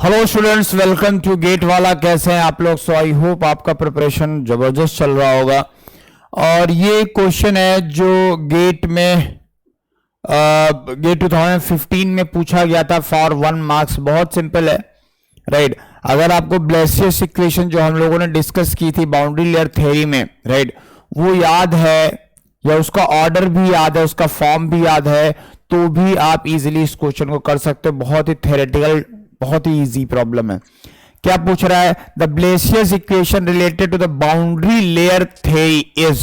Hello students, welcome to GATE Wallah. कैसे हैं आप लोग? सो आई होप आपका प्रिपरेशन जबरदस्त चल रहा होगा। और ये क्वेश्चन है जो गेट 2015 में पूछा गया था फॉर 1 मार्क्स। बहुत सिंपल है, राइट। अगर आपको ब्लेसियस इक्वेशन जो हम लोगों ने डिस्कस की थी बाउंड्री लेयर थ्योरी में, राइट, वो याद है या उसका ऑर्डर भी याद है, उसका फॉर्म भी याद है, तो भी आप इजीली इस क्वेश्चन को कर सकते हो। बहुत ही थ्योरेटिकल, बहुत ही इजी प्रॉब्लम है। क्या पूछ रहा है? The Blasius equation related to the boundary layer theory is.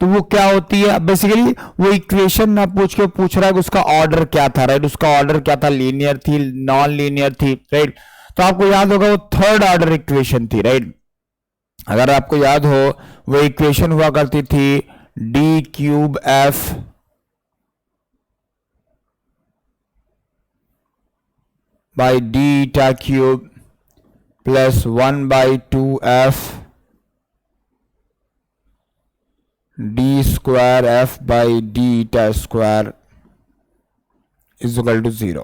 तो वो क्या होती है? बेसिकली वो इक्वेशन ना पूछ के पूछ रहा है कि उसका ऑर्डर क्या था, राइट। उसका ऑर्डर क्या था? लीनियर थी, नॉन लीनियर थी, राइट। तो आपको याद होगा वो थर्ड ऑर्डर इक्वेशन थी, राइट। अगर आपको याद हो वो इक्वेशन हुआ करती थी D cube F by D eta cube plus 1/2f D square F by D eta square is equal to 0।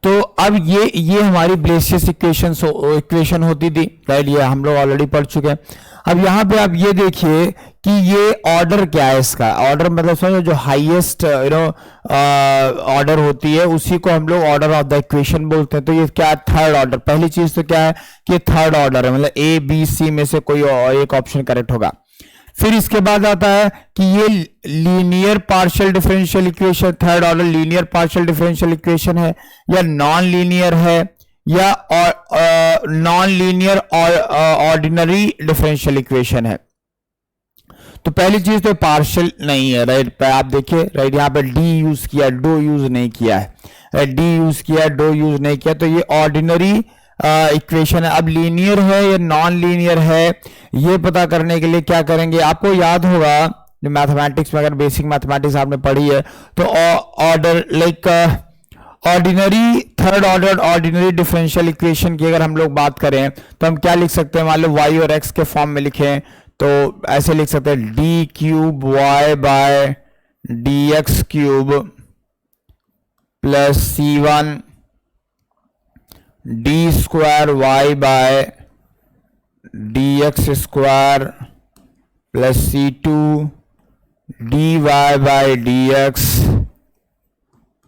तो अब ये हमारी ब्लेसियस इक्वेशन होती थी, राइट। ये हम लोग ऑलरेडी पढ़ चुके हैं। अब यहां पे आप ये देखिए कि ये ऑर्डर क्या है। इसका ऑर्डर मतलब समझो जो हाईएस्ट ऑर्डर होती है उसी को हम लोग ऑर्डर ऑफ द इक्वेशन बोलते हैं। तो ये क्या है? Third order. पहली चीज तो क्या है कि थर्ड ऑर्डर है, मतलब ए बी सी में से कोई एक ऑप्शन करेक्ट होगा। फिर इसके बाद आता है कि ये linear partial differential equation, third order linear partial differential equation है या नॉन लीनियर है या non linear ordinary differential equation है। तो पहली चीज तो पार्शियल नहीं है, राइट। आप देखिए, राइट, यहाँ पे डी यूज किया, डो यूज नहीं किया है, राइट। डी यूज किया, डो यूज नहीं किया, तो ये ऑर्डिनरी इक्वेशन है। अब लीनियर है या नॉन लीनियर है ये पता करने के लिए क्या करेंगे? आपको याद होगा जो मैथमेटिक्स में, अगर बेसिक मैथमेटिक्स आपने पढ़ी है तो order like ordinary, third order ordinary differential equation की अगर हम लोग बात करें तो हम क्या लिख सकते हैं? मान लो y और x के फॉर्म में लिखें तो ऐसे लिख सकते हैं D cube Y by D x cube plus C1 D square Y by D x square plus C2 D Y by D x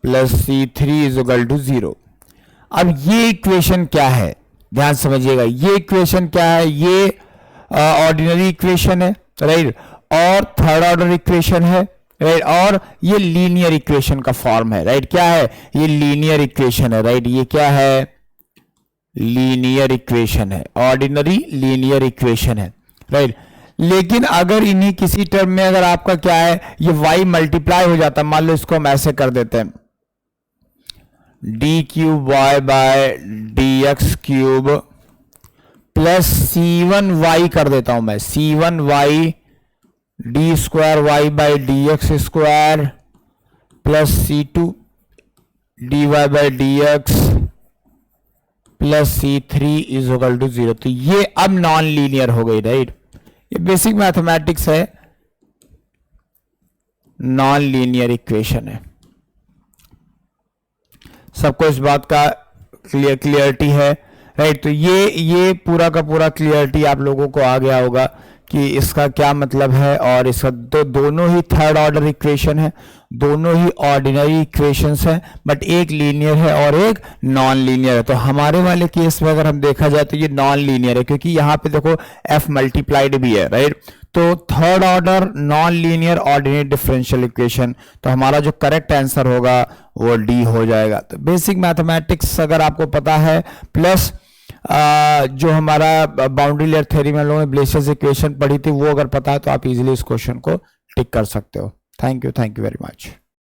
plus C3 is equal to 0। अब ये इक्वेशन क्या है? ध्यान समझिएगा, ये इक्वेशन क्या है? ये ऑर्डिनरी इक्वेशन है, राइट, और थर्ड ऑर्डर इक्वेशन है, राइट, और ये लीनियर इक्वेशन का फॉर्म है, राइट। क्या है? ये लीनियर इक्वेशन है, राइट। ये क्या है? लीनियर इक्वेशन है, ऑर्डिनरी लीनियर इक्वेशन है, राइट। लेकिन अगर इन्हीं किसी टर्म में अगर आपका क्या है, ये y मल्टीप्लाई हो जाता है, मान लो इसको हम ऐसे कर देते हैं D cube Y by D x cube plus C1y कर देता हूं मैं, C1y d square y by d x square plus C2 D y by d x plus C3 is equal to 0। तो ये अब नॉन लीनियर हो गई, right. ये बेसिक मैथमेटिक्स है, नॉन लीनियर इक्वेशन है। सबको इस बात का क्लियरिटी है, राइट। तो ये पूरा का पूरा क्लियरिटी आप लोगों को आ गया होगा कि इसका क्या मतलब है। और इसका तो दोनों ही थर्ड ऑर्डर इक्वेशन है, दोनों ही ऑर्डिनरी इक्वेशंस हैं, बट एक लीनियर है और एक नॉन लीनियर है। तो हमारे वाले केस में अगर हम देखा जाए तो ये नॉन लीनियर है, क्योंकि यहाँ पे देखो f मल्टीप्लाइड भी है, राइट। तो third order non linear ordinary differential equation, तो हमारा जो करेक्ट आंसर होगा वो डी हो जाएगा। तो बेसिक मैथमेटिक्स अगर आपको पता है, प्लस जो हमारा बाउंड्री लेयर थ्योरी में हम लोगों ने ब्लेसियस इक्वेशन पढ़ी थी वो अगर पता है तो आप इजीली इस क्वेश्चन को टिक कर सकते हो। Thank you very much.